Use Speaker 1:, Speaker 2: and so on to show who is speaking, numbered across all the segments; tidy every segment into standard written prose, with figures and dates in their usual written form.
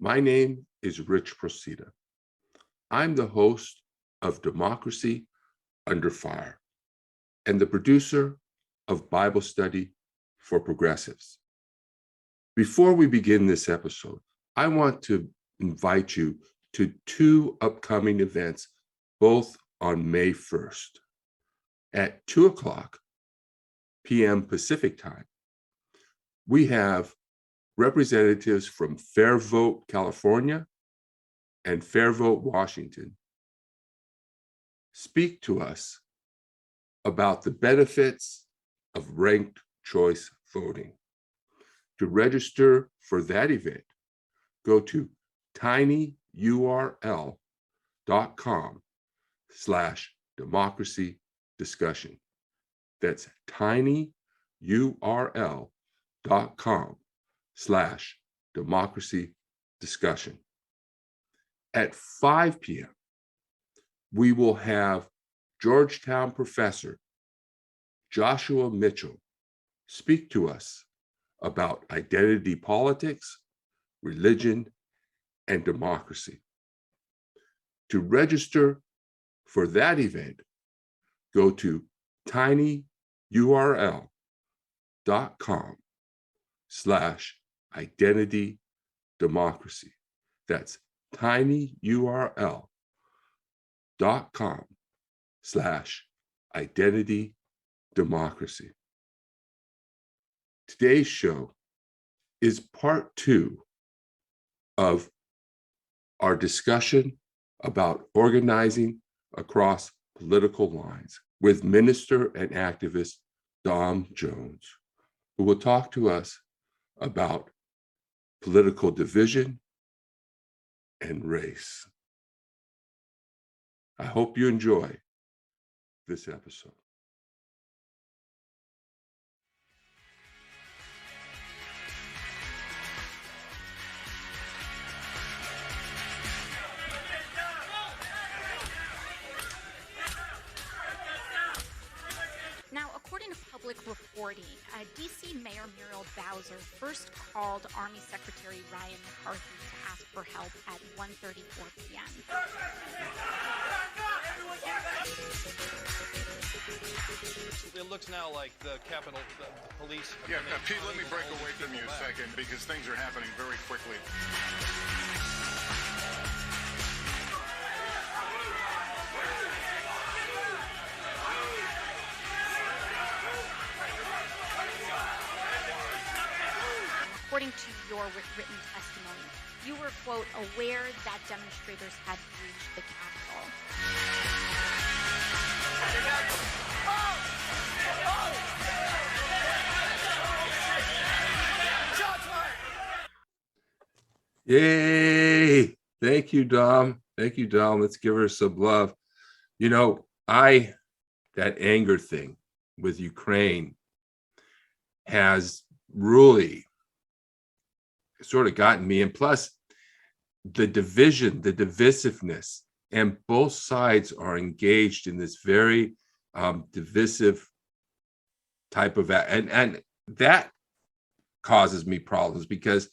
Speaker 1: My name is Rich Procida. I'm the host of Democracy Under Fire and the producer of Bible Study for Progressives. Before we begin this episode, I want to invite you to two upcoming events, both on May 1st. At 2:00 p.m. Pacific time, we have representatives from Fair Vote, California and Fair Vote, Washington speak to us about the benefits of ranked choice voting. To register for that event, go to tinyurl.com/democracy discussion. That's tinyurl.com/democracy discussion. At 5 p.m., we will have Georgetown professor Joshua Mitchell speak to us about identity politics, religion, and democracy. To register for that event, go to tinyurl.com/identity democracy. That's tinyurl.com/identity democracy. Today's show is part 2 of our discussion about organizing across political lines with minister and activist Dom Jones, who will talk to us about political division and race. I hope you enjoy this episode.
Speaker 2: Now, according to public reporting, D.C. Mayor Muriel Bowser first called Army Secretary Ryan McCarthy to ask for help at 1:34 p.m.
Speaker 3: It looks now like the Capitol Police...
Speaker 4: Yeah, Pete, let me break away from you a second because things are happening very quickly.
Speaker 2: According to your written testimony, you were, quote, aware that demonstrators had breached the Capitol.
Speaker 1: Yay! Thank you, Dom. Thank you, Dom. Let's give her some love. You know, that anger thing with Ukraine has really sort of gotten me. And plus, the division, the divisiveness, and both sides are engaged in this very divisive type of and that causes me problems because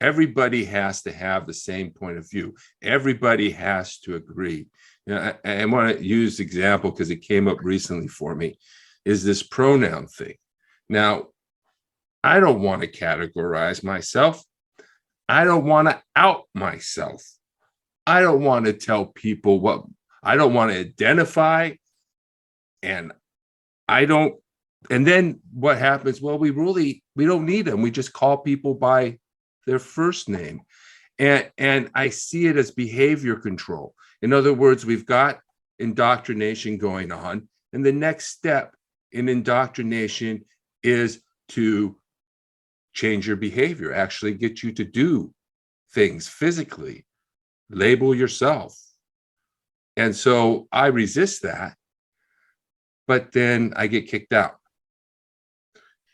Speaker 1: everybody has to have the same point of view. Everybody has to agree. You know, I want to use example because it came up recently for me, is this pronoun thing. Now, I don't want to categorize myself. I don't want to out myself. I don't want to tell people what I don't want to identify. And then what happens? Well, we don't need them. We just call people by their first name. And I see it as behavior control. In other words, we've got indoctrination going on. And the next step in indoctrination is to change your behavior, actually get you to do things physically, label yourself. And so I resist that, but then I get kicked out.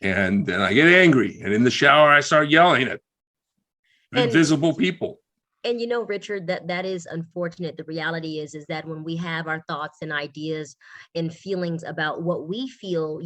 Speaker 1: And then I get angry. And in the shower, I start yelling at invisible people.
Speaker 5: And Richard, that is unfortunate. The reality is that when we have our thoughts and ideas and feelings about what we feel,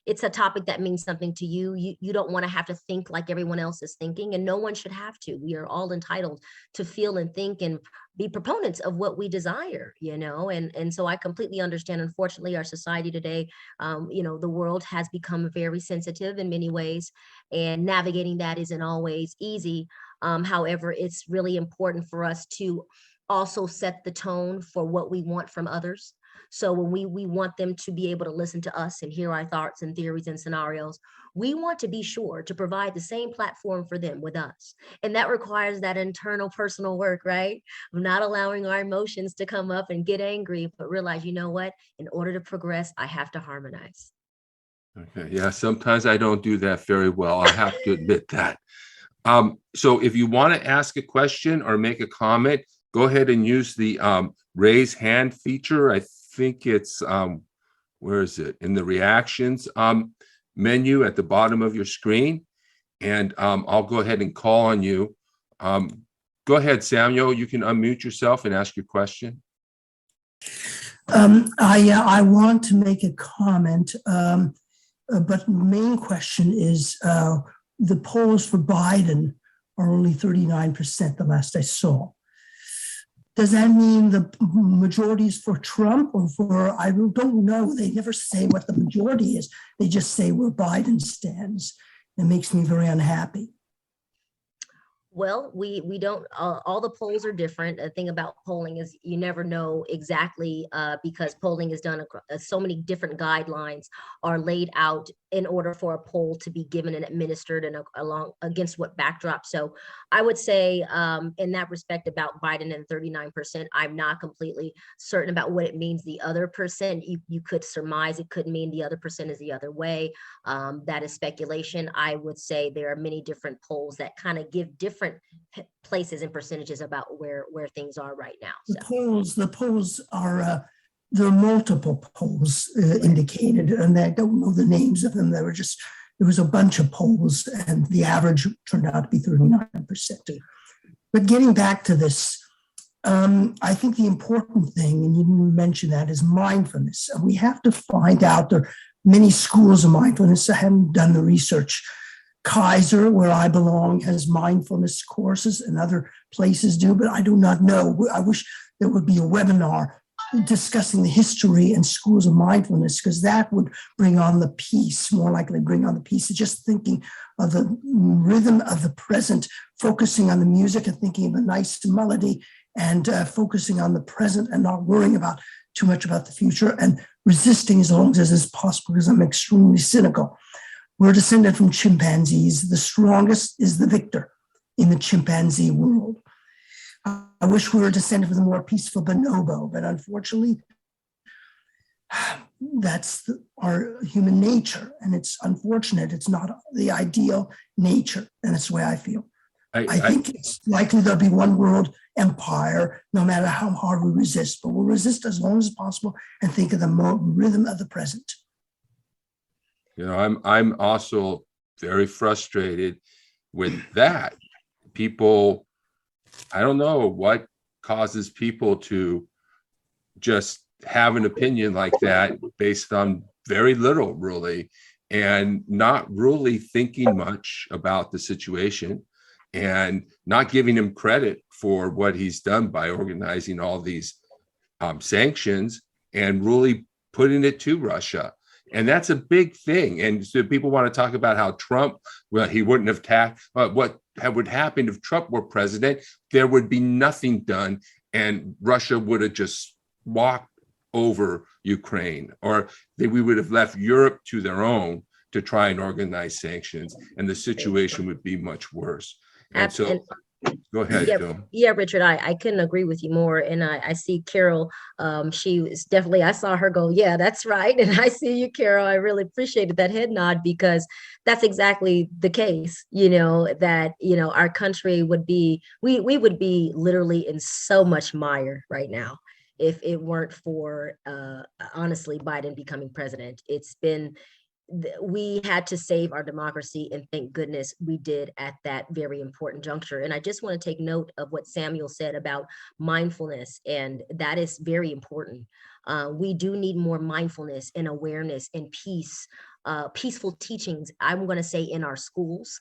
Speaker 5: it's a topic that means something to you. You don't want to have to think like everyone else is thinking, and no one should have to. We are all entitled to feel and think and be proponents of what we desire, and so I completely understand. Unfortunately, our society today, the world has become very sensitive in many ways, and navigating that isn't always easy. However, it's really important for us to also set the tone for what we want from others. So when we want them to be able to listen to us and hear our thoughts and theories and scenarios, we want to be sure to provide the same platform for them with us. And that requires that internal personal work, right? Of not allowing our emotions to come up and get angry, but realize, what? In order to progress, I have to harmonize.
Speaker 1: Okay. Yeah. Sometimes I don't do that very well. I have to admit that. So if you want to ask a question or make a comment, go ahead and use the raise hand feature. I think it's, where is it? In the reactions menu at the bottom of your screen. And I'll go ahead and call on you. Go ahead, Samuel. You can unmute yourself and ask your question.
Speaker 6: I want to make a comment, but the main question is, the polls for Biden are only 39%, the last I saw. Does that mean the majority is for Trump or for, I don't know. They never say what the majority is. They just say where Biden stands. It makes me very unhappy.
Speaker 5: Well, we don't, all the polls are different. The thing about polling is you never know exactly, because polling is done, so many different guidelines are laid out in order for a poll to be given and administered and along against what backdrop. So I would say in that respect about Biden and 39%, I'm not completely certain about what it means. The other percent, you could surmise it could mean the other percent is the other way. That is speculation. I would say there are many different polls that kind of give different places and percentages about where things are right now. So.
Speaker 6: The polls are, there are multiple polls indicated, and I don't know the names of them. There was a bunch of polls, and the average turned out to be 39%. But getting back to this, I think the important thing, and you mentioned that, is mindfulness. And we have to find out there are many schools of mindfulness. I haven't done the research. Kaiser, where I belong, has mindfulness courses, and other places do, but I do not know. I wish there would be a webinar discussing the history and schools of mindfulness, because that would bring on the peace, more likely bring on the peace. Just thinking of the rhythm of the present, focusing on the music and thinking of a nice melody, and focusing on the present and not worrying about too much about the future, and resisting as long as is possible, because I'm extremely cynical. We're descended from chimpanzees. The strongest is the victor in the chimpanzee world. I wish we were descended from the more peaceful bonobo, but unfortunately, that's our human nature, and it's unfortunate. It's not the ideal nature, and that's the way I feel. I think it's likely there'll be one world empire, no matter how hard we resist, but we'll resist as long as possible and think of the rhythm of the present.
Speaker 1: I'm also very frustrated with that. People, I don't know what causes people to just have an opinion like that based on very little, really, and not really thinking much about the situation, and not giving him credit for what he's done by organizing all these sanctions and really putting it to Russia. And that's a big thing. And so people want to talk about how Trump, well, he wouldn't have what would happen if Trump were president. There would be nothing done, and Russia would have just walked over Ukraine, or we would have left Europe to their own to try and organize sanctions, and the situation would be much worse. And so, go ahead,
Speaker 5: yeah, Richard, I couldn't agree with you more. And I see Carol, she was definitely, I saw her go, yeah, that's right. And I see you, Carol. I really appreciated that head nod, because that's exactly the case, that, our country would be, we would be literally in so much mire right now if it weren't for, honestly, Biden becoming president. It's been we had to save our democracy, and thank goodness we did at that very important juncture. And I just want to take note of what Samuel said about mindfulness, and that is very important. We do need more mindfulness and awareness and peace, peaceful teachings. I'm going to say in our schools.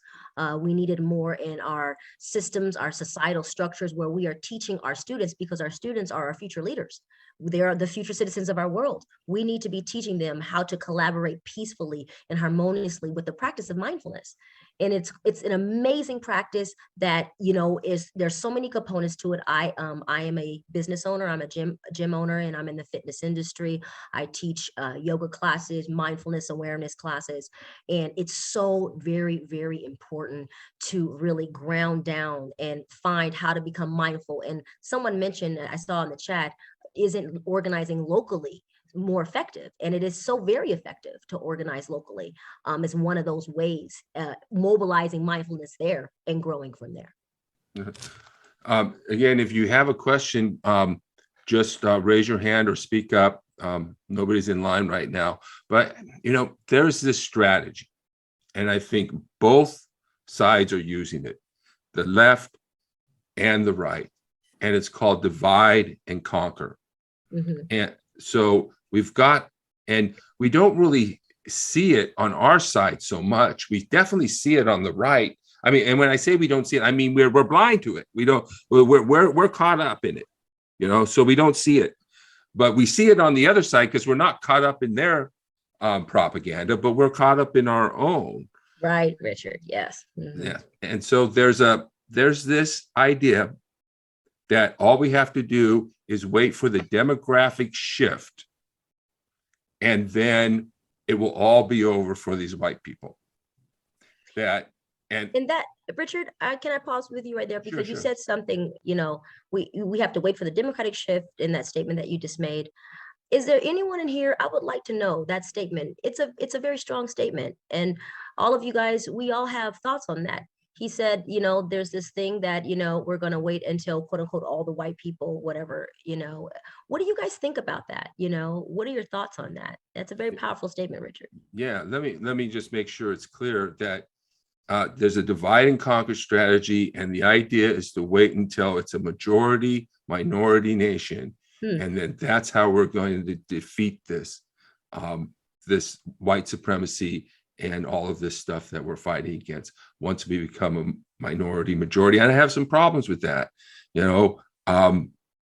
Speaker 5: We needed more in our systems, our societal structures, where we are teaching our students, because our students are our future leaders. They are the future citizens of our world. We need to be teaching them how to collaborate peacefully and harmoniously with the practice of mindfulness. And it's an amazing practice that, you know, there's so many components to it. I am a business owner. I'm a gym owner, and I'm in the fitness industry. I teach yoga classes, mindfulness awareness classes, and it's so very, very important to really ground down and find how to become mindful. And someone mentioned, I saw in the chat, isn't organizing locally more effective? And it is so very effective to organize locally, as one of those ways, mobilizing mindfulness there and growing from there.
Speaker 1: Again, if you have a question, just raise your hand or speak up. Nobody's in line right now, but you know, there's this strategy, and I think both sides are using it, the left and the right, and it's called divide and conquer. And so we've got, and we don't really see it on our side so much. We definitely see it on the right. I mean, and when I say we don't see it, I mean we're blind to it. We're caught up in it, you know, so we don't see it. But we see it on the other side because we're not caught up in their propaganda, but we're caught up in our own.
Speaker 5: Right, Richard. Yes.
Speaker 1: Yeah. And so there's this idea that all we have to do is wait for the demographic shift, and then it will all be over for these white people. And
Speaker 5: that, Richard, can I pause with you right there? Because you
Speaker 1: sure.
Speaker 5: said something, you know, we have to wait for the democratic shift in that statement that you just made. Is there anyone in here? I would like to know that statement. It's a very strong statement. And all of you guys, we all have thoughts on that. He said, you know, there's this thing that, you know, we're going to wait until quote unquote all the white people, whatever, you know. What do you guys think about that? You know, what are your thoughts on that? That's a very powerful statement, Richard.
Speaker 1: Yeah, let me just make sure it's clear that there's a divide and conquer strategy, and the idea is to wait until it's a majority minority nation, and then that's how we're going to defeat this this white supremacy and all of this stuff that we're fighting against once we become a minority majority. And I have some problems with that, you know,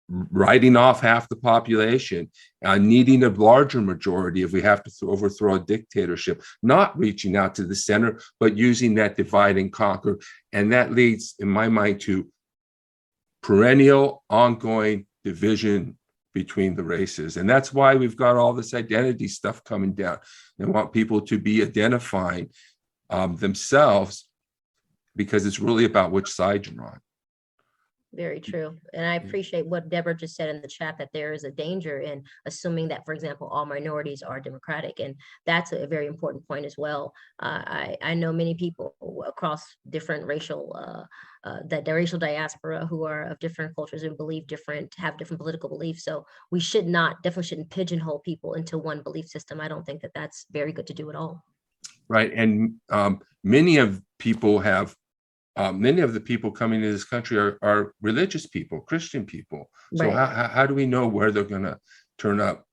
Speaker 1: writing off half the population, needing a larger majority if we have to overthrow a dictatorship, not reaching out to the center, but using that divide and conquer. And that leads, in my mind, to perennial, ongoing division between the races. And that's why we've got all this identity stuff coming down. They want people to be identifying themselves, because it's really about which side you're on.
Speaker 5: Very true. And I appreciate what Deborah just said in the chat, that there is a danger in assuming that, for example, all minorities are democratic. And that's a very important point as well. I know many people across different racial, the racial diaspora, who are of different cultures and have different political beliefs. So we definitely shouldn't pigeonhole people into one belief system. I don't think that that's very good to do at all.
Speaker 1: Right. And many of the people coming to this country are religious people, Christian people. So
Speaker 5: Right.
Speaker 1: how do we know where they're going to turn up?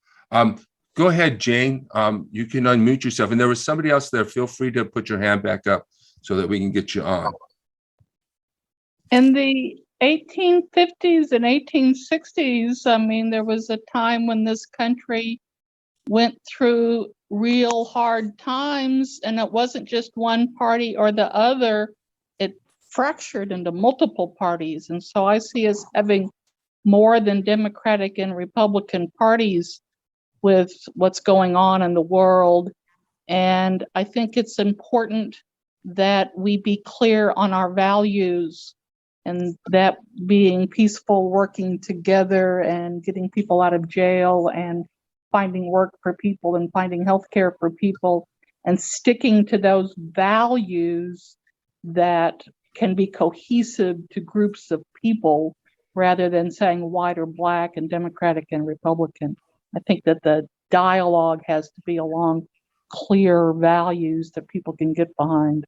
Speaker 1: Go ahead, Jane. You can unmute yourself. And there was somebody else there. Feel free to put your hand back up so that we can get you on.
Speaker 7: In the 1850s and 1860s, I mean, there was a time when this country went through real hard times, and it wasn't just one party or the other. It fractured into multiple parties. And so I see us having more than Democratic and Republican parties with what's going on in the world. And I think it's important that we be clear on our values, and that being peaceful, working together, and getting people out of jail, and finding work for people, and finding health care for people, and sticking to those values that can be cohesive to groups of people, rather than saying white or black and Democratic and Republican. I think that the dialogue has to be along clear values that people can get behind.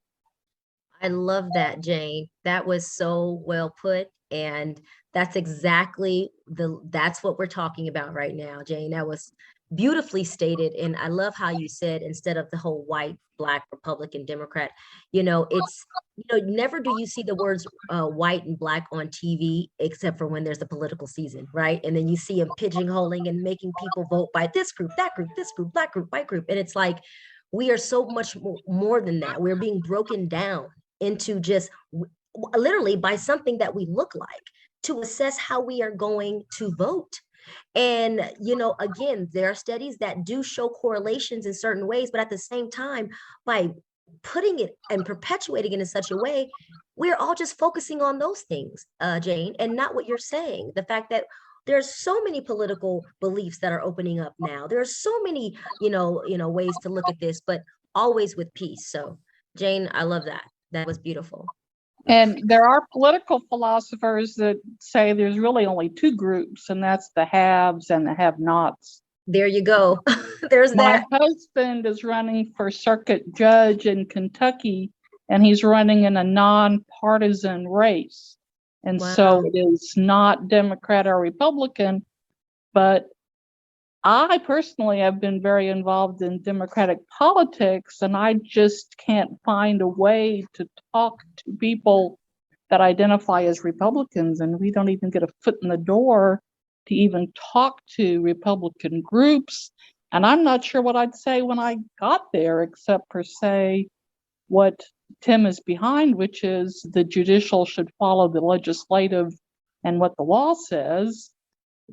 Speaker 5: I love that, Jane. That was so well put. And that's exactly that's what we're talking about right now, Jane. That was beautifully stated. And I love how you said, instead of the whole white, black, Republican, Democrat, it's, never do you see the words white and black on TV, except for when there's a political season, right? And then you see them pigeonholing and making people vote by this group, that group, this group, black group, white group. And it's like, we are so much more than that. We're being broken down into just literally by something that we look like to assess how we are going to vote. And, again, there are studies that do show correlations in certain ways, but at the same time, by putting it and perpetuating it in such a way, we're all just focusing on those things, Jane, and not what you're saying. The fact that there's so many political beliefs that are opening up now. There are so many, ways to look at this, but always with peace. So, Jane, I love that. That was beautiful.
Speaker 7: And there are political philosophers that say there's really only two groups, and that's the haves and the have-nots.
Speaker 5: There you go. There's that.
Speaker 7: My husband is running for circuit judge in Kentucky, and he's running in a nonpartisan race. And so it is not Democrat or Republican, but I personally have been very involved in Democratic politics, and I just can't find a way to talk to people that identify as Republicans, and we don't even get a foot in the door to even talk to Republican groups. And I'm not sure what I'd say when I got there, except for say what Tim is behind, which is the judicial should follow the legislative and what the law says.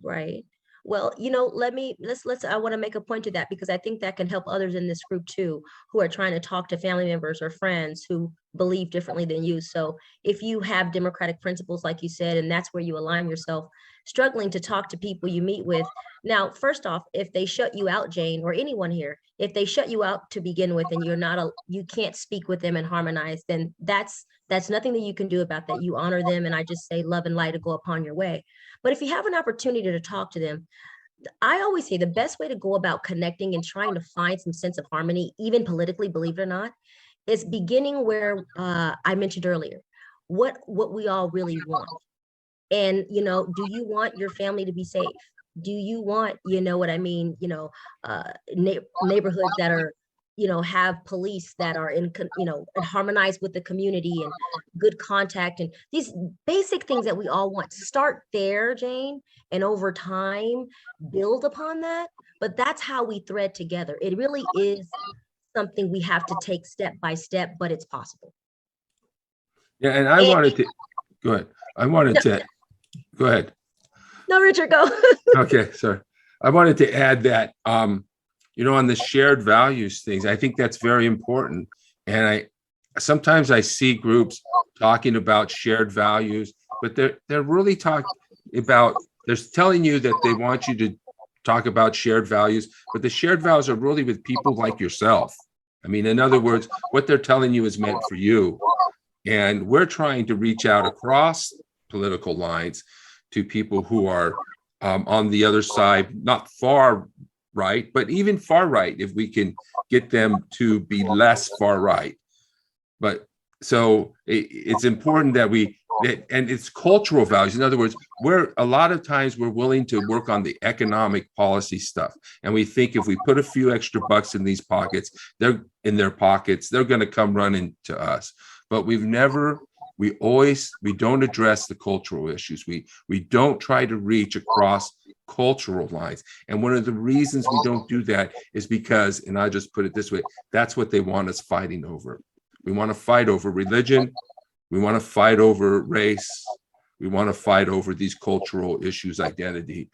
Speaker 5: Right. Well, let's I want to make a point to that, because I think that can help others in this group too, who are trying to talk to family members or friends who believe differently than you. So if you have democratic principles, like you said, and that's where you align yourself, struggling to talk to people you meet with. Now, first off, if they shut you out, Jane, or anyone here, if they shut you out to begin with, and you can't speak with them and harmonize, then that's nothing that you can do about that. You honor them, and I just say love and light to go upon your way. But if you have an opportunity to talk to them, I always say the best way to go about connecting and trying to find some sense of harmony, even politically, believe it or not, is beginning where I mentioned earlier, what we all really want. And, do you want your family to be safe? Do you want, what I mean, neighborhoods that are, have police that are and harmonized with the community and good contact, and these basic things that we all want. Start there, Jane, and over time build upon that. But that's how we thread together. It really is something we have to take step by step, but it's possible.
Speaker 1: Yeah, and I wanted to go ahead. Go ahead.
Speaker 5: No, Richard, go.
Speaker 1: Okay, sorry. I wanted to add that on the shared values things, I think that's very important. And sometimes I see groups talking about shared values, but they're really talking about, they're telling you that they want you to talk about shared values, but the shared values are really with people like yourself. I mean, in other words, what they're telling you is meant for you. And we're trying to reach out across political lines to people who are on the other side, not far right, but even far right, if we can get them to be less far right. But so it's important that and it's cultural values. In other words, a lot of times we're willing to work on the economic policy stuff. And we think if we put a few extra bucks in these pockets, they're going to come running to us. But we don't address the cultural issues. We don't try to reach across cultural lines. And one of the reasons we don't do that is because, and I just put it this way, that's what they want us fighting over. We want to fight over religion. We want to fight over race. We want to fight over these cultural issues, identity.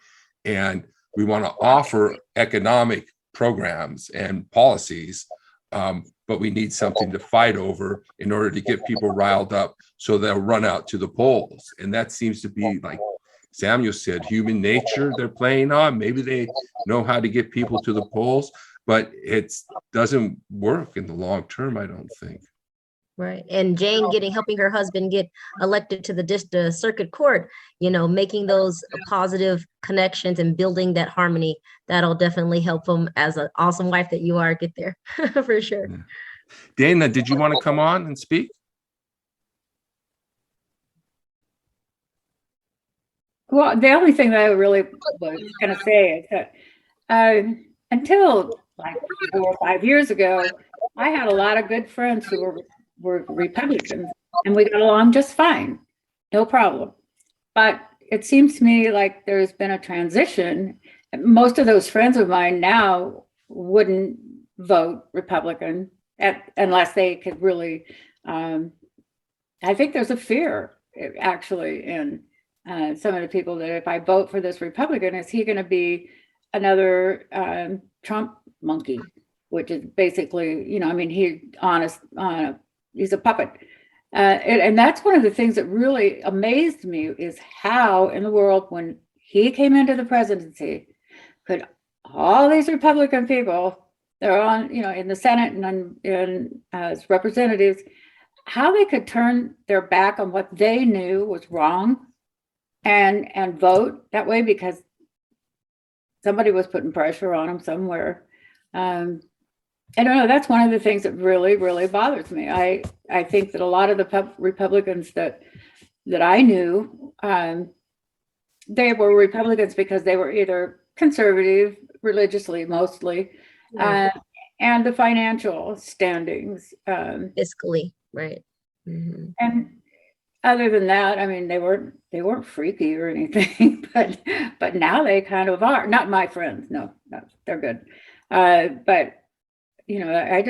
Speaker 1: And we want to offer economic programs and policies, but we need something to fight over in order to get people riled up so they'll run out to the polls. And that seems to be, like Samuel said, human nature they're playing on. Maybe they know how to get people to the polls, but it doesn't work in the long term, I don't think.
Speaker 5: Right. And Jane helping her husband get elected to the circuit court, making those positive connections and building that harmony, that'll definitely help them as an awesome wife that you are get there for sure.
Speaker 1: Yeah. Dana, did you want to come on and speak?
Speaker 8: Well, the only thing that I really was going to say is that until like 4 or 5 years ago, I had a lot of good friends who were Republicans, and we got along just fine, no problem. But it seems to me like there's been a transition. Most of those friends of mine now wouldn't vote Republican unless they could really. I think there's a fear actually in some of the people that if I vote for this Republican, is he going to be another Trump monkey, which is basically, I mean, he's a puppet. And that's one of the things that really amazed me is how in the world, when he came into the presidency, could all these Republican people, they're on, in the Senate and as representatives, how they could turn their back on what they knew was wrong and vote that way because somebody was putting pressure on them somewhere. I don't know. That's one of the things that really, really bothers me. I think that a lot of the Republicans that I knew, they were Republicans because they were either conservative, religiously mostly, and the financial standings.
Speaker 5: Fiscally, right. Mm-hmm.
Speaker 8: And other than that, I mean, they weren't freaky or anything, but now they kind of are. Not my friends, no, they're good. But I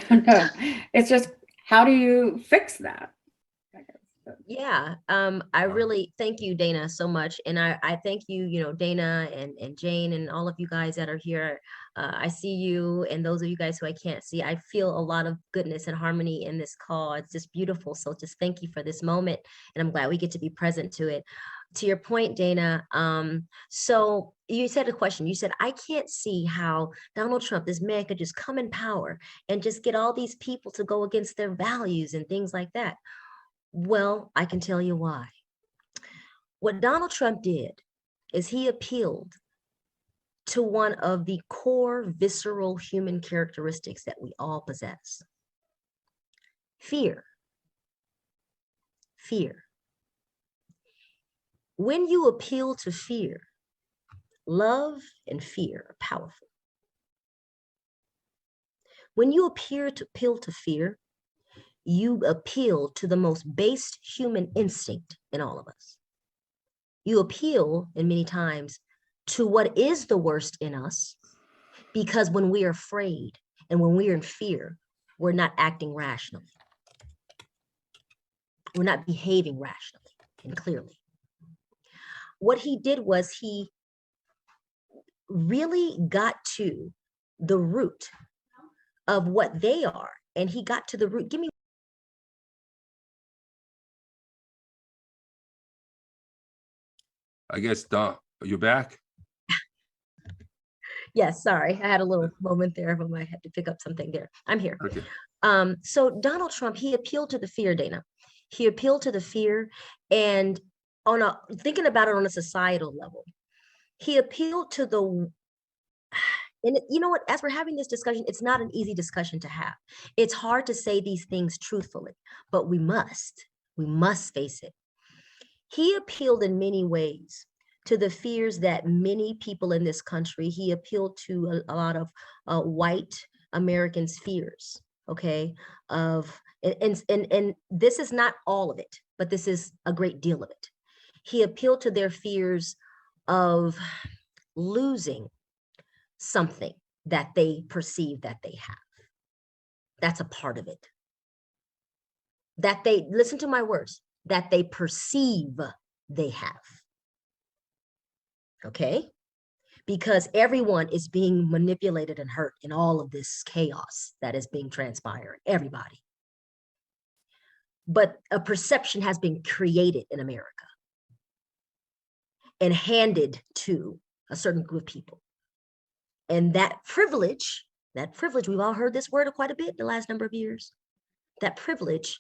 Speaker 8: don't know. It's just, how do you fix that?
Speaker 5: Yeah, I really thank you, Dana, so much. And I thank you, Dana and Jane and all of you guys that are here. I see you and those of you guys who I can't see. I feel a lot of goodness and harmony in this call. It's just beautiful. So just thank you for this moment. And I'm glad we get to be present to it. To your point, Dana, so you said a question. You said, I can't see how Donald Trump, this man, could just come in power and just get all these people to go against their values and things like that. Well, I can tell you why. What Donald Trump did is he appealed to one of the core visceral human characteristics that we all possess. Fear. Fear. When you appeal to fear, love and fear are powerful. When you appeal to fear, you appeal to the most base human instinct in all of us. You appeal, in many times, to what is the worst in us, because when we are afraid and when we are in fear, we're not acting rationally. We're not behaving rationally and clearly. What he did was he really got to the root of what they are, and he got to the root. Give me.
Speaker 1: I guess, Don, you're back?
Speaker 5: Yes, sorry. I had a little moment there when I had to pick up something there. I'm here.
Speaker 1: Okay.
Speaker 5: So Donald Trump, he appealed to the fear, Dana. He appealed to the fear, and thinking about it on a societal level, he appealed to and you know what, as we're having this discussion, it's not an easy discussion to have. It's hard to say these things truthfully, but we must face it. He appealed in many ways to the fears that many people in this country, he appealed to a lot of white Americans' fears, okay? And this is not all of it, but this is a great deal of it. He appealed to their fears of losing something that they perceive that they have. That's a part of it. That they, listen to my words, that they perceive they have. Okay? Because everyone is being manipulated and hurt in all of this chaos that is being transpired, everybody. But a perception has been created in America and handed to a certain group of people. And that privilege That privilege, we've all heard this word quite a bit in the last number of years. That privilege,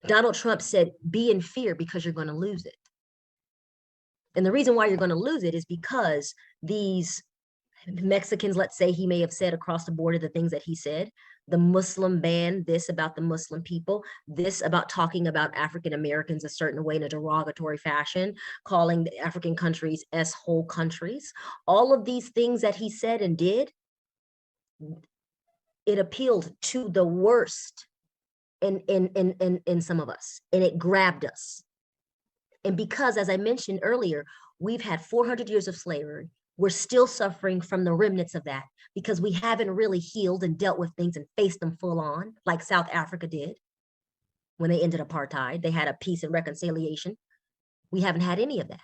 Speaker 5: Donald Trump said, be in fear because you're going to lose it. And the reason why you're going to lose it is because these Mexicans, let's say he may have said across the border the things that he said, the Muslim ban, this about the Muslim people, this about talking about African Americans a certain way in a derogatory fashion, calling the African countries S-hole countries. All of these things that he said and did, it appealed to the worst in some of us, and it grabbed us. And because, as I mentioned earlier, we've had 400 years of slavery, we're still suffering from the remnants of that because we haven't really healed and dealt with things and faced them full on, like South Africa did when they ended apartheid. They had a peace and reconciliation. We haven't had any of that.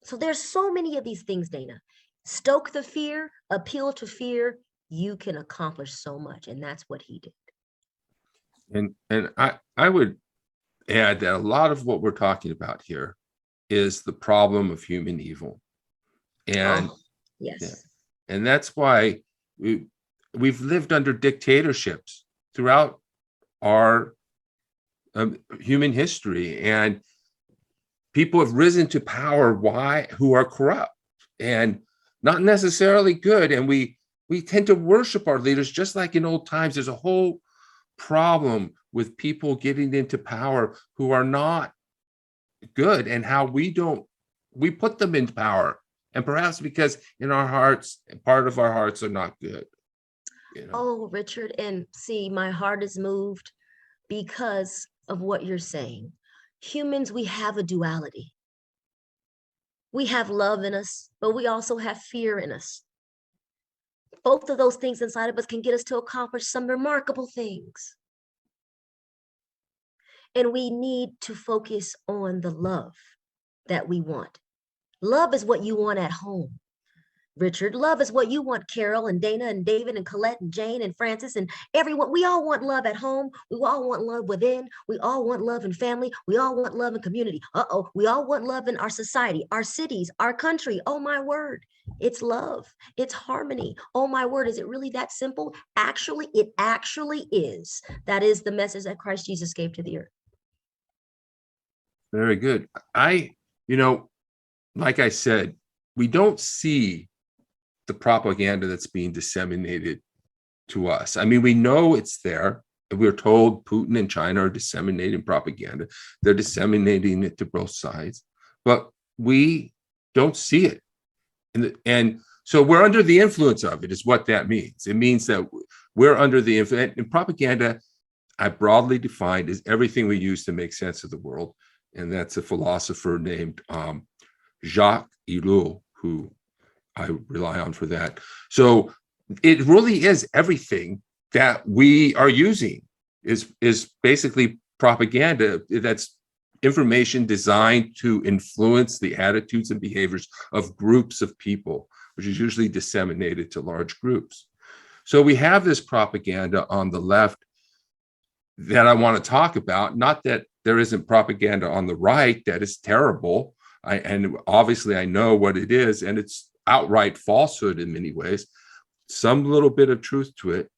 Speaker 5: So there's so many of these things, Dana. Stoke the fear, appeal to fear, you can accomplish so much. And that's what he did.
Speaker 1: And I would add that a lot of what we're talking about here is the problem of human evil. And
Speaker 5: yes,
Speaker 1: yeah, and that's why we've lived under dictatorships throughout our human history, and people have risen to power who are corrupt and not necessarily good. And we tend to worship our leaders, just like in old times. There's a whole problem with people getting into power who are not good, and how we put them in power. And perhaps because in our hearts, part of our hearts are not good. You know?
Speaker 5: Oh, Richard, and see, my heart is moved because of what you're saying. Humans, we have a duality. We have love in us, but we also have fear in us. Both of those things inside of us can get us to accomplish some remarkable things. And we need to focus on the love that we want. Love is what you want at home, Richard. Love is what you want, Carol and Dana and David and Colette and Jane and Francis and everyone. We all want love at home. We all want love within. We all want love in family. We all want love in community. We all want love in our society, our cities, our country. Oh my word, it's love. It's harmony. Oh my word, is it really that simple? Actually, it actually is. That is the message that Christ Jesus gave to the earth.
Speaker 1: Very good. Like I said, we don't see the propaganda that's being disseminated to us. I mean, we know it's there. We're told Putin and China are disseminating propaganda. They're disseminating it to both sides, but we don't see it. And so we're under the influence of it, is what that means. It means that we're under the influence. And propaganda, I broadly defined, is everything we use to make sense of the world. And that's a philosopher named Jacques Ellul, who I rely on for that. So it really is everything that we are using is basically propaganda. That's information designed to influence the attitudes and behaviors of groups of people, which is usually disseminated to large groups. So we have this propaganda on the left that I want to talk about. Not that there isn't propaganda on the right that is terrible. And obviously I know what it is, and it's outright falsehood in many ways, some little bit of truth to it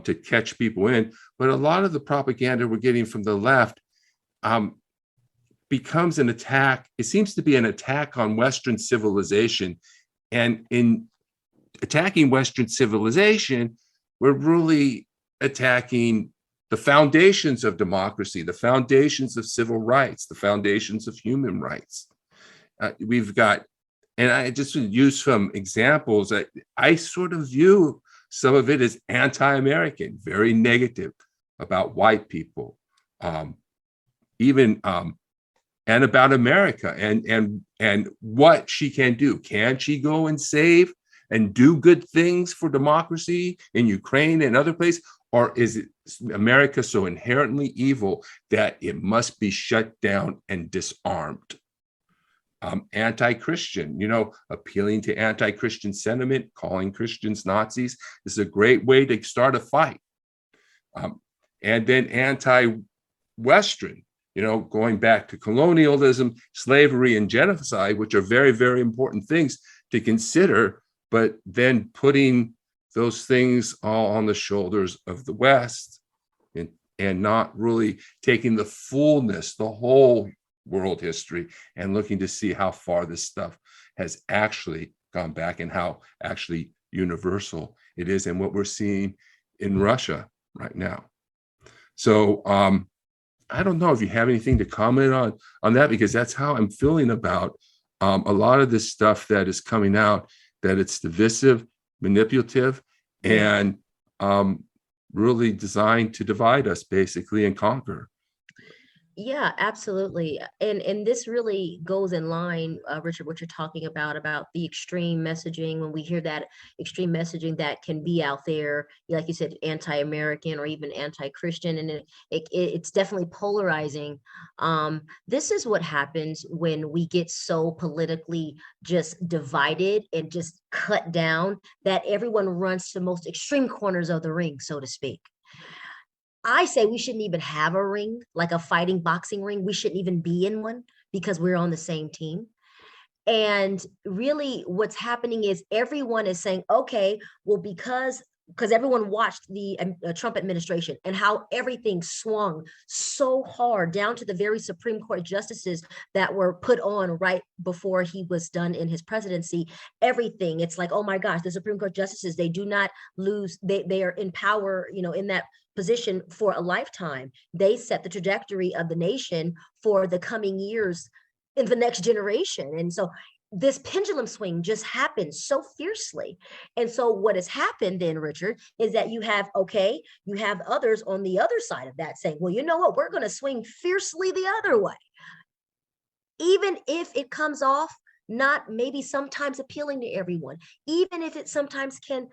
Speaker 1: to catch people in. But a lot of the propaganda we're getting from the left becomes an attack. It seems to be an attack on Western civilization. And in attacking Western civilization, we're really attacking the foundations of democracy, the foundations of civil rights, the foundations of human rights. We've got, and I just use some examples. I sort of view some of it as anti-American, very negative about white people, even and about America and what she can do. Can she go and save and do good things for democracy in Ukraine and other places? Or is it America so inherently evil that it must be shut down and disarmed? Anti-Christian, appealing to anti-Christian sentiment, calling Christians Nazis is a great way to start a fight. And then anti-Western, going back to colonialism, slavery, and genocide, which are very, very important things to consider, but then putting those things all on the shoulders of the West, and not really taking the fullness, the whole world history, and looking to see how far this stuff has actually gone back and how actually universal it is, and what we're seeing in Russia right now. So I don't know if you have anything to comment on that, because that's how I'm feeling about a lot of this stuff that is coming out, that it's divisive, manipulative, and really designed to divide us basically and conquer.
Speaker 5: Yeah, absolutely. And this really goes in line, Richard, what you're talking about the extreme messaging. When we hear that extreme messaging that can be out there, like you said, anti-American or even anti-Christian, and it's definitely polarizing. This is what happens when we get so politically just divided and just cut down that everyone runs to the most extreme corners of the ring, so to speak. I say we shouldn't even have a ring, like a fighting boxing ring. We shouldn't even be in one because we're on the same team. And really what's happening is everyone is saying, okay, well, because everyone watched the Trump administration and how everything swung so hard down to the very Supreme Court justices that were put on right before he was done in his presidency. Everything, it's like, oh my gosh, the Supreme Court justices, they do not lose, they are in power, in that position for a lifetime. They set the trajectory of the nation for the coming years in the next generation. And so this pendulum swing just happened so fiercely. And so what has happened then, Richard, is that you have others on the other side of that saying, well, you know what, we're going to swing fiercely the other way. Even if it comes off not maybe sometimes appealing to everyone, even if it sometimes can,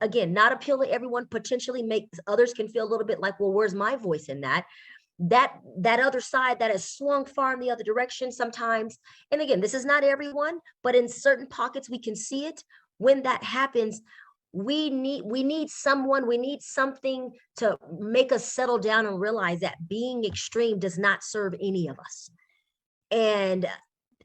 Speaker 5: again, not appeal to everyone, potentially make others can feel a little bit like, well, where's my voice in that? That other side that has swung far in the other direction sometimes. And again, this is not everyone, but in certain pockets, we can see it. When that happens, we need something to make us settle down and realize that being extreme does not serve any of us. And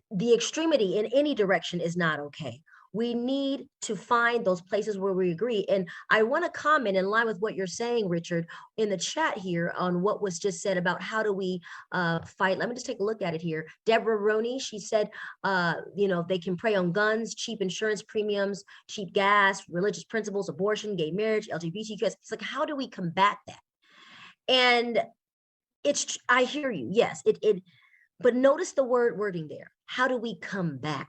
Speaker 5: the extremity in any direction is not okay. We need to find those places where we agree. And I want to comment in line with what you're saying, Richard, in the chat here on what was just said about how do we fight. Let me just take a look at it here. Deborah Roney, she said, they can prey on guns, cheap insurance premiums, cheap gas, religious principles, abortion, gay marriage, LGBTQ. It's like, how do we combat that? And I hear you. Yes, but notice the wording there. How do we combat?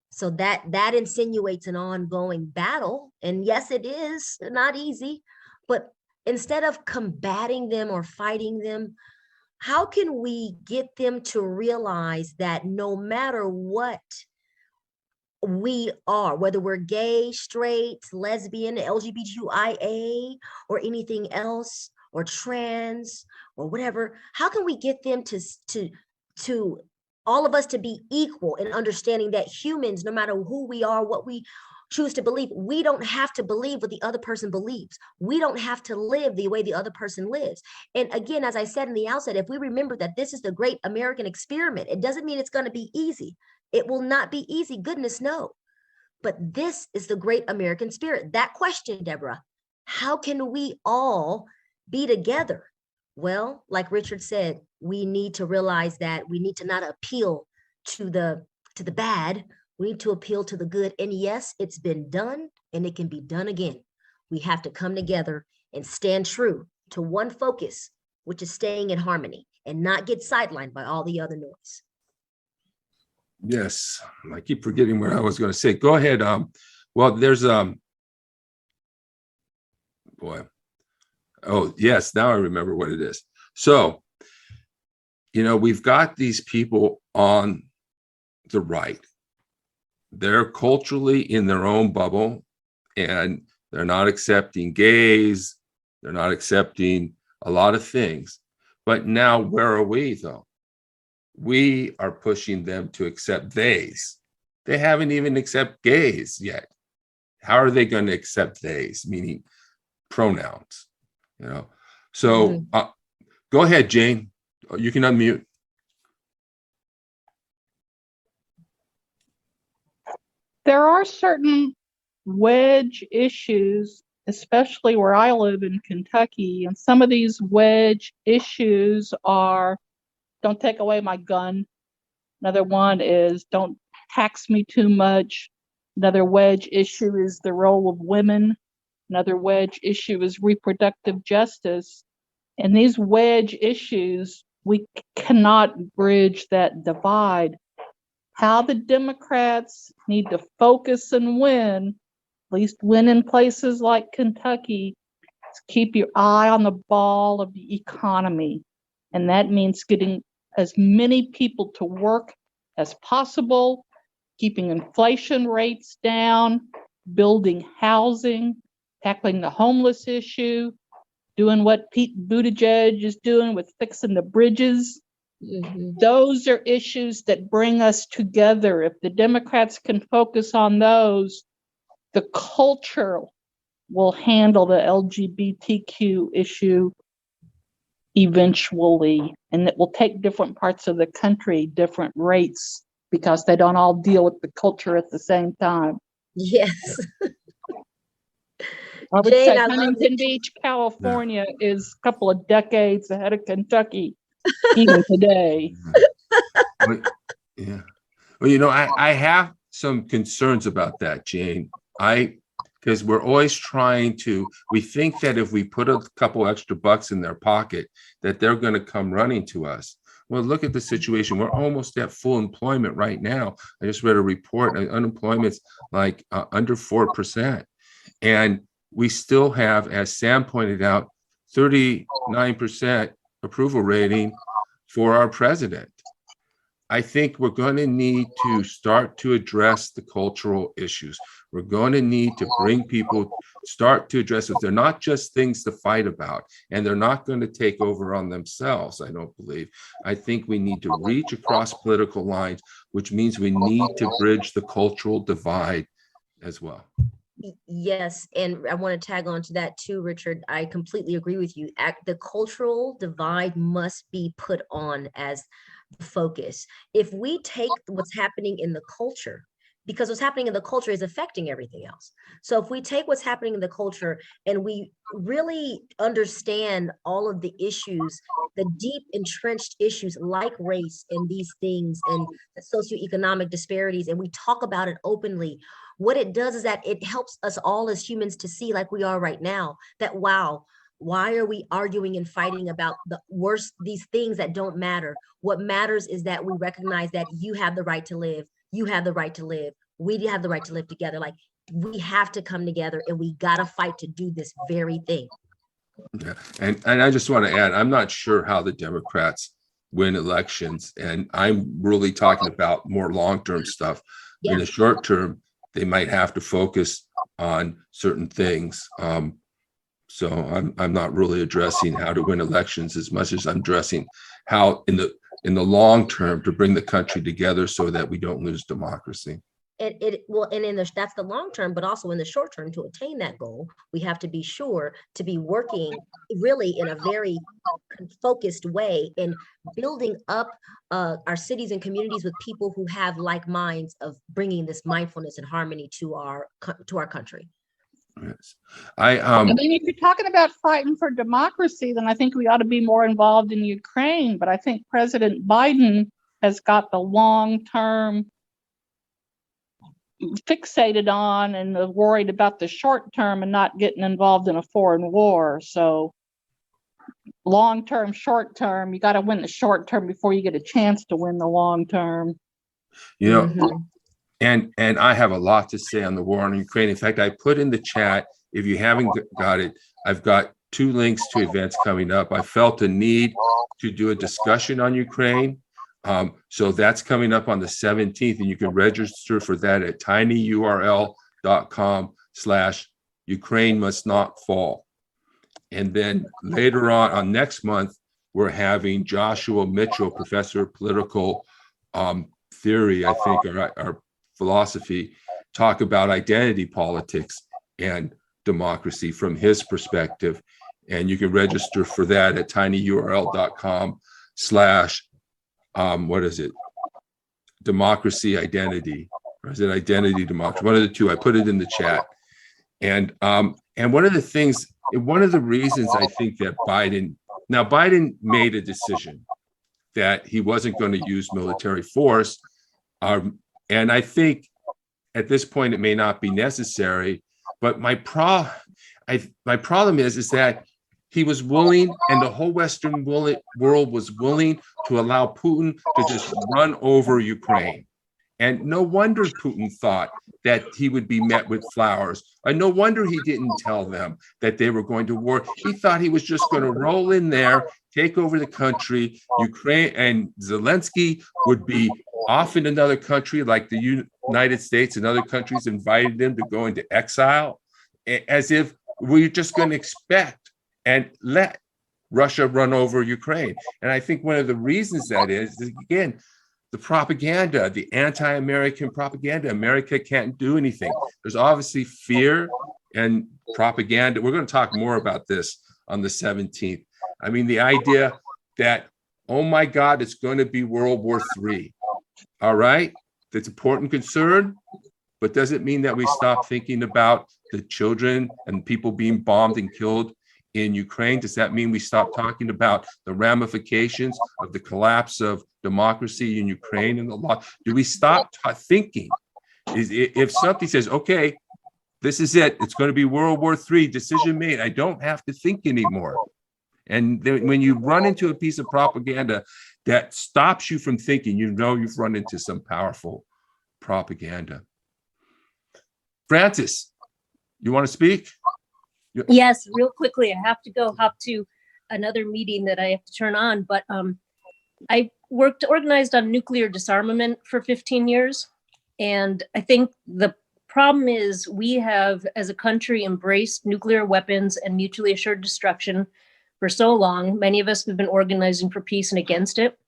Speaker 5: So that insinuates an ongoing battle. And yes, it is not easy, but instead of combating them or fighting them, how can we get them to realize that no matter what we are, whether we're gay, straight, lesbian, LGBTQIA, or anything else, or trans, or whatever, how can we get them to all of us to be equal in understanding that humans, no matter who we are, what we choose to believe, we don't have to believe what the other person believes. We don't have to live the way the other person lives. And again, as I said in the outset, if we remember that this is the great American experiment, it doesn't mean it's going to be easy. It will not be easy, goodness no. But this is the great American spirit. That question, Deborah, how can we all be together? Well, like Richard said, we need to realize that we need to not appeal to the bad. We need to appeal to the good. And yes, it's been done and it can be done again. We have to come together and stand true to one focus, which is staying in harmony and not get sidelined by all the other noise.
Speaker 1: Yes, I keep forgetting what I was going to say. Go ahead. Well, there's boy. Oh, yes, now I remember what it is. So, we've got these people on the right. They're culturally in their own bubble, and they're not accepting gays. They're not accepting a lot of things. But now, where are we, though? We are pushing them to accept theys. They haven't even accepted gays yet. How are they going to accept theys, meaning pronouns? So go ahead, Jane. You can unmute.
Speaker 7: There are certain wedge issues, especially where I live in Kentucky. And some of these wedge issues are, don't take away my gun. Another one is, don't tax me too much. Another wedge issue is the role of women. Another wedge issue is reproductive justice. And these wedge issues, we cannot bridge that divide. How the Democrats need to focus and win, at least win in places like Kentucky, is keep your eye on the ball of the economy. And that means getting as many people to work as possible, keeping inflation rates down, building housing, tackling the homeless issue, doing what Pete Buttigieg is doing with fixing the bridges. Those are issues that bring us together. If the Democrats can focus on those, the culture will handle the LGBTQ issue eventually. And it will take different parts of the country different rates because they don't all deal with the culture at the same time.
Speaker 5: Yes.
Speaker 7: I would
Speaker 5: Jane,
Speaker 7: say
Speaker 5: I love
Speaker 7: Huntington
Speaker 5: it.
Speaker 7: Beach, California is a couple of decades ahead of Kentucky, even today.
Speaker 1: Well, yeah. Well, you know, I have some concerns about that, Jane. Because we're always trying to, we think that if we put a couple extra bucks in their pocket, that they're going to come running to us. Well, look at the situation. We're almost at full employment right now. I just read a report, unemployment's like under 4%. And we still have, as Sam pointed out, 39% approval rating for our president. I think we're going to need to start to address the cultural issues. We're going to need to bring people, start to address it. They're not just things to fight about, and they're not going to take over on themselves, I don't believe. I think we need to reach across political lines, which means we need to bridge the cultural divide as well.
Speaker 5: Yes, and I want to tag on to that too, Richard. I completely agree with you. The cultural divide must be put on as the focus. If we take what's happening in the culture, because what's happening in the culture is affecting everything else. So if we take what's happening in the culture and we really understand all of the issues, the deep entrenched issues like race and these things and the socioeconomic disparities, and we talk about it openly, what it does is that it helps us all as humans to see, like we are right now, that wow, why are we arguing and fighting about the worst, these things that don't matter? What matters is that we recognize that you have the right to live. You have the right to live. We have the right to live together. Like, we have to come together and we got to fight to do this very thing.
Speaker 1: Yeah. And I just want to add, I'm not sure how the Democrats win elections. And I'm really talking about more long-term stuff.
Speaker 5: Yeah.
Speaker 1: In the short term, they might have to focus on certain things. So I'm not really addressing how to win elections as much as I'm addressing how in the long term to bring the country together so that we don't lose democracy.
Speaker 5: That's the long term, but also in the short term, to attain that goal, we have to be sure to be working really in a very focused way in building up our cities and communities with people who have like minds of bringing this mindfulness and harmony to our country.
Speaker 1: Yes.
Speaker 7: And then if you're talking about fighting for democracy, then I think we ought to be more involved in Ukraine. But I think President Biden has got the long term fixated on and worried about the short term and not getting involved in a foreign war. So long term, short term, you got to win the short term before you get a chance to win the long term.
Speaker 1: You know, and I have a lot to say on the war in Ukraine. In fact, I put in the chat, if you haven't got it, I've got 2 links to events coming up. I felt a need to do a discussion on Ukraine. So that's coming up on the 17th, and you can register for that at tinyurl.com/Ukraine must not fall. And then later on next month, we're having Joshua Mitchell, professor of political theory, I think, or philosophy, talk about identity politics and democracy from his perspective. And you can register for that at tinyurl.com/democracy identity, or is it identity democracy? One of the two. I put it in the chat. And one of the things, one of the reasons I think that Biden made a decision that he wasn't going to use military force. And I think at this point it may not be necessary, but my problem is that he was willing, and the whole Western world was willing to allow Putin to just run over Ukraine. And no wonder Putin thought that he would be met with flowers. And no wonder he didn't tell them that they were going to war. He thought he was just going to roll in there, take over the country. Ukraine and Zelensky would be off in another country, like the United States and other countries invited them to go into exile, as if we're just going to expect and let Russia run over Ukraine. And I think one of the reasons that is again, the propaganda, the anti-American propaganda. America can't do anything. There's obviously fear and propaganda. We're going to talk more about this on the 17th. I mean, the idea that, oh my God, it's going to be World War III. All right, that's important concern, but doesn't mean that we stop thinking about the children and people being bombed and killed in Ukraine. Does that mean we stop talking about the ramifications of the collapse of democracy in Ukraine and the law? Do we stop thinking? If something says, okay, this is it, it's going to be World War III, decision made, I don't have to think anymore. And then when you run into a piece of propaganda that stops you from thinking, you know you've run into some powerful propaganda. Francis, you want to speak?
Speaker 9: Yes, real quickly. I have to go hop to another meeting that I have to turn on, but I organized on nuclear disarmament for 15 years. And I think the problem is we have, as a country, embraced nuclear weapons and mutually assured destruction for so long. Many of us have been organizing for peace and against it,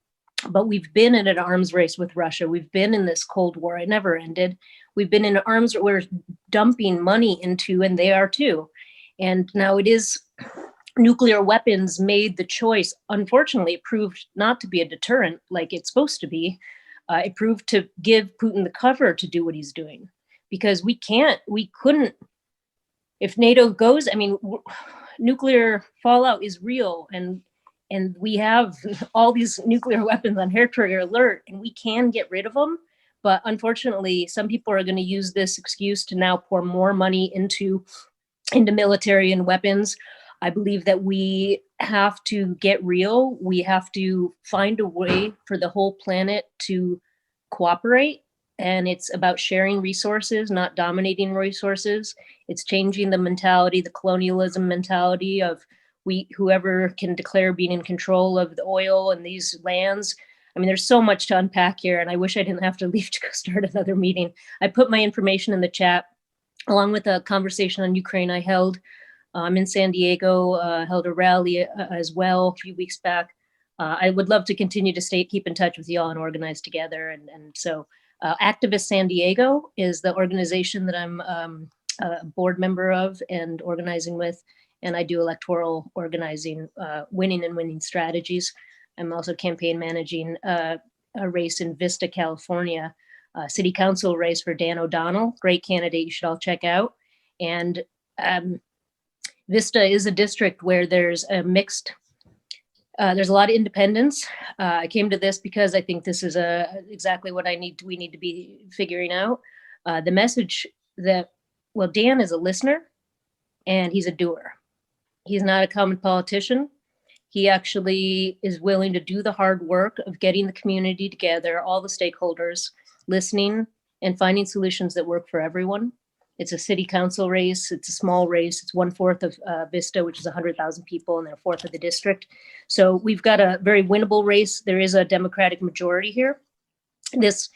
Speaker 9: but we've been in an arms race with Russia. We've been in this Cold War. It never ended. We've been in arms we're dumping money into, and they are too. And now it is nuclear weapons made the choice. Unfortunately, it proved not to be a deterrent like it's supposed to be. It proved to give Putin the cover to do what he's doing, because we couldn't, if NATO goes, I mean, nuclear fallout is real, and we have all these nuclear weapons on hair trigger alert, and we can get rid of them. But unfortunately, some people are going to use this excuse to now pour more money into military and weapons. I believe that we have to get real. We have to find a way for the whole planet to cooperate. And it's about sharing resources, not dominating resources. It's changing the mentality, the colonialism mentality of whoever can declare being in control of the oil and these lands. I mean, there's so much to unpack here, and I wish I didn't have to leave to go start another meeting. I put my information in the chat, along with a conversation on Ukraine I held. I'm in San Diego, held a rally as well a few weeks back. I would love to continue to keep in touch with y'all and organize together. And so Activist San Diego is the organization that I'm a board member of and organizing with. And I do electoral organizing, winning and winning strategies. I'm also campaign managing a race in Vista, California, city council race for Dan O'Donnell. Great candidate, you should all check out. And Vista is a district where there's a mixed, there's a lot of independents. I came to this because I think this is exactly what we need to be figuring out. The message that, well, Dan is a listener and he's a doer. He's not a common politician. He actually is willing to do the hard work of getting the community together, all the stakeholders, listening and finding solutions that work for everyone. It's a city council race. It's a small race. It's 1/4 of Vista, which is 100,000 people, and they're 1/4 of the district. So we've got a very winnable race. There is a Democratic majority here. This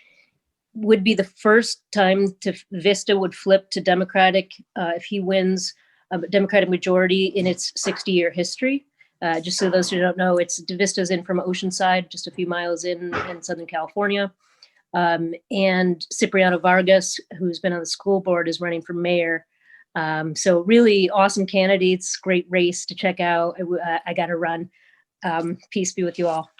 Speaker 9: would be the first time Vista would flip to Democratic if he wins a Democratic majority in its 60-year history. Just so those who don't know, Vista's in from Oceanside, just a few miles in Southern California. And Cipriano Vargas, who's been on the school board, is running for mayor. So really awesome candidates, great race to check out. I got to run. Peace be with you all.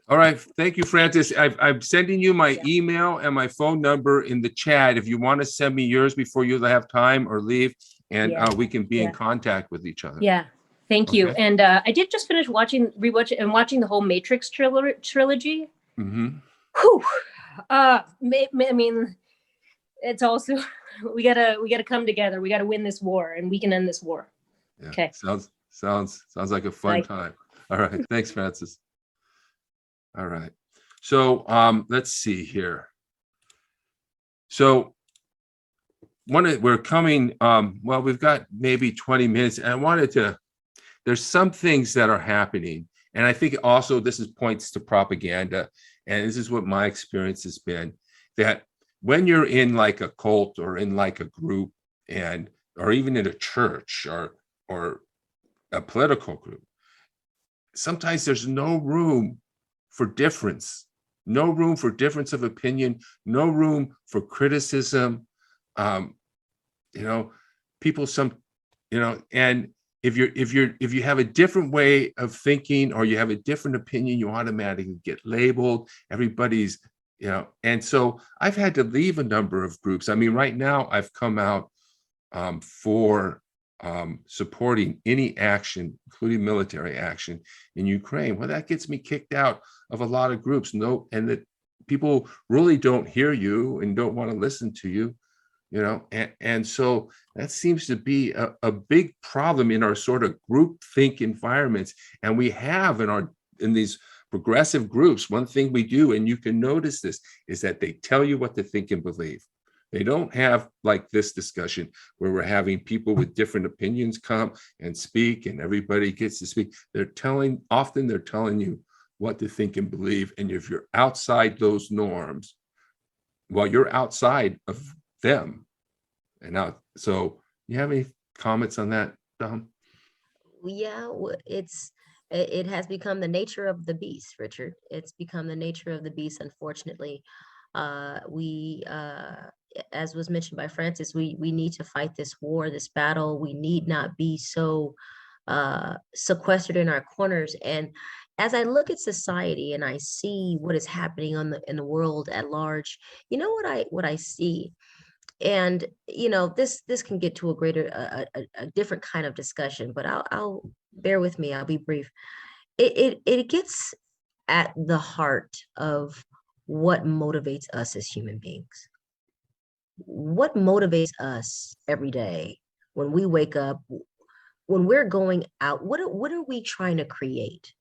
Speaker 1: All right. Thank you, Francis. I'm sending you my email and my phone number in the chat. If you want to send me yours before you have time or leave, and
Speaker 9: Yeah.
Speaker 1: we can be in
Speaker 9: Yeah.
Speaker 1: contact with each other.
Speaker 9: Yeah. Thank you.
Speaker 1: Okay.
Speaker 9: And I did just finish watching the whole Matrix trilogy.
Speaker 1: Mm-hmm.
Speaker 9: Whew. I mean, it's also we gotta come together. We gotta win this war, and we can end this war.
Speaker 1: Yeah.
Speaker 9: Okay.
Speaker 1: Sounds like a fun
Speaker 9: Bye.
Speaker 1: time. All right. Thanks, Francis. All right. So let's see here. So we're coming, well, we've got maybe 20 minutes, and I wanted to, there's some things that are happening. And I think also this points to propaganda. And this is what my experience has been, that when you're in like a cult or in like a group or even in a church or a political group, sometimes there's no room for difference, no room for difference of opinion, no room for criticism. People and if you have a different way of thinking or you have a different opinion, you automatically get labeled. Everybody's, and so I've had to leave a number of groups. I mean, right now I've come out for supporting any action, including military action in Ukraine. Well, that gets me kicked out of a lot of groups. And that people really don't hear you and don't want to listen to you, and so that seems to be a big problem in our sort of group think environments. And we have in these progressive groups, one thing we do, and you can notice this, is that they tell you what to think and believe. They don't have like this discussion where we're having people with different opinions come and speak and everybody gets to speak. Often they're telling you what to think and believe. And if you're outside those norms, well, you're outside of them. And now, so you have any comments on that, Dom?
Speaker 5: Yeah, it has become the nature of the beast, Richard. It's become the nature of the beast, unfortunately. We as was mentioned by Francis, we need to fight this war, this battle. We need not be so sequestered in our corners. And as I look at society and I see what is happening in the world at large, you know what I see, and this can get to a different kind of discussion, but I'll bear with me. I'll be brief. It gets at the heart of what motivates us as human beings. What motivates us every day when we wake up, when we're going out? What are we trying to create?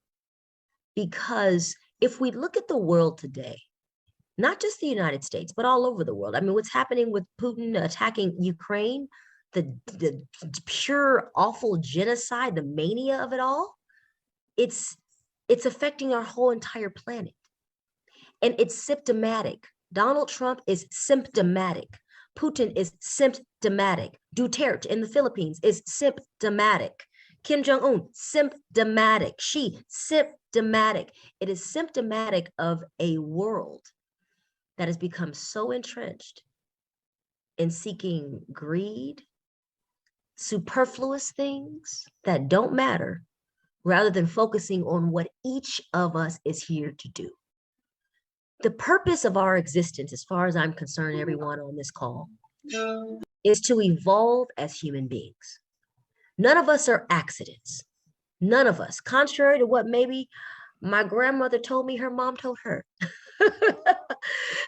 Speaker 5: Because if we look at the world today, not just the United States, but all over the world. I mean, what's happening with Putin attacking Ukraine, the pure awful genocide, the mania of it all, it's affecting our whole entire planet. And it's symptomatic. Donald Trump is symptomatic. Putin is symptomatic. Duterte in the Philippines is symptomatic. Kim Jong-un, symptomatic. Xi, symptomatic. It is symptomatic of a world that has become so entrenched in seeking greed, superfluous things that don't matter, rather than focusing on what each of us is here to do. The purpose of our existence, as far as I'm concerned, everyone on this call, is to evolve as human beings. None of us are accidents. None of us, contrary to what maybe my grandmother told me her mom told her.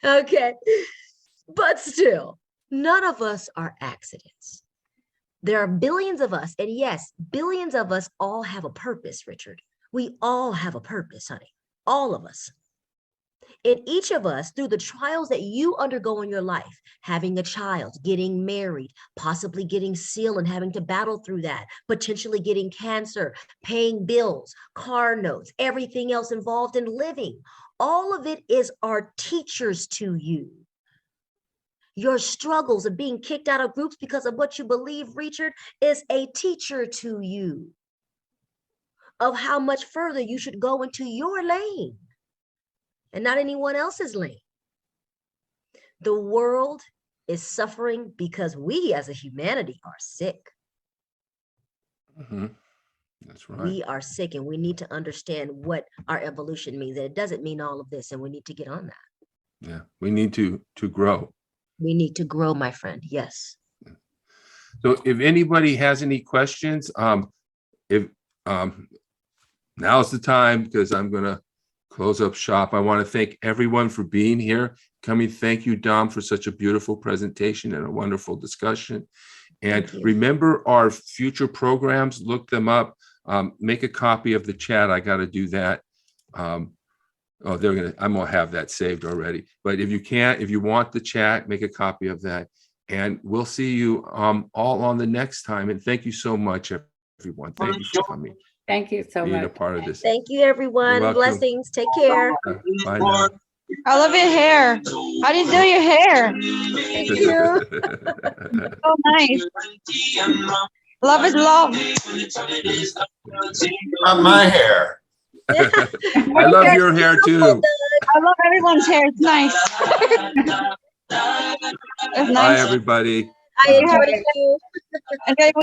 Speaker 5: Okay, but still, none of us are accidents. There are billions of us, and yes, billions of us all have a purpose, Richard. We all have a purpose, honey, all of us. In each of us, through the trials that you undergo in your life, having a child, getting married, possibly getting SEAL and having to battle through that, potentially getting cancer, paying bills, car notes, everything else involved in living, all of it is our teachers to you. Your struggles of being kicked out of groups because of what you believe, Richard, is a teacher to you of how much further you should go into your lane and not anyone else's lane. The world is suffering because we as a humanity are sick.
Speaker 1: Mm-hmm. That's right.
Speaker 5: We are sick, and we need to understand what our evolution means. And it doesn't mean all of this, and we need to get on that.
Speaker 1: Yeah, we need to grow.
Speaker 5: We need to grow, my friend. Yes.
Speaker 1: So if anybody has any questions, if now's the time, because I'm gonna close up shop. I want to thank everyone for being here. Coming, thank you, Dom, for such a beautiful presentation and a wonderful discussion. And
Speaker 5: Thank you.
Speaker 1: remember our future programs, look them up. Make a copy of the chat. I got to do that. I'm gonna have that saved already. But if you can't, if you want the chat, make a copy of that. And we'll see you all on the next time. And thank you so much, everyone. Thank you for coming,
Speaker 8: Thank you so
Speaker 1: being a
Speaker 8: much.
Speaker 1: part of this.
Speaker 5: Thank you, everyone.
Speaker 1: welcome.
Speaker 5: Blessings. Take care.
Speaker 1: Bye now.
Speaker 10: I love your hair. How do you do your hair?
Speaker 5: Thank you.
Speaker 10: So nice. Love is love.
Speaker 4: Not my hair.
Speaker 1: I love your hair too.
Speaker 10: I love everyone's hair. It's nice. It's
Speaker 1: Bye,
Speaker 10: nice.
Speaker 1: everybody.
Speaker 5: I enjoyed you.
Speaker 10: Okay.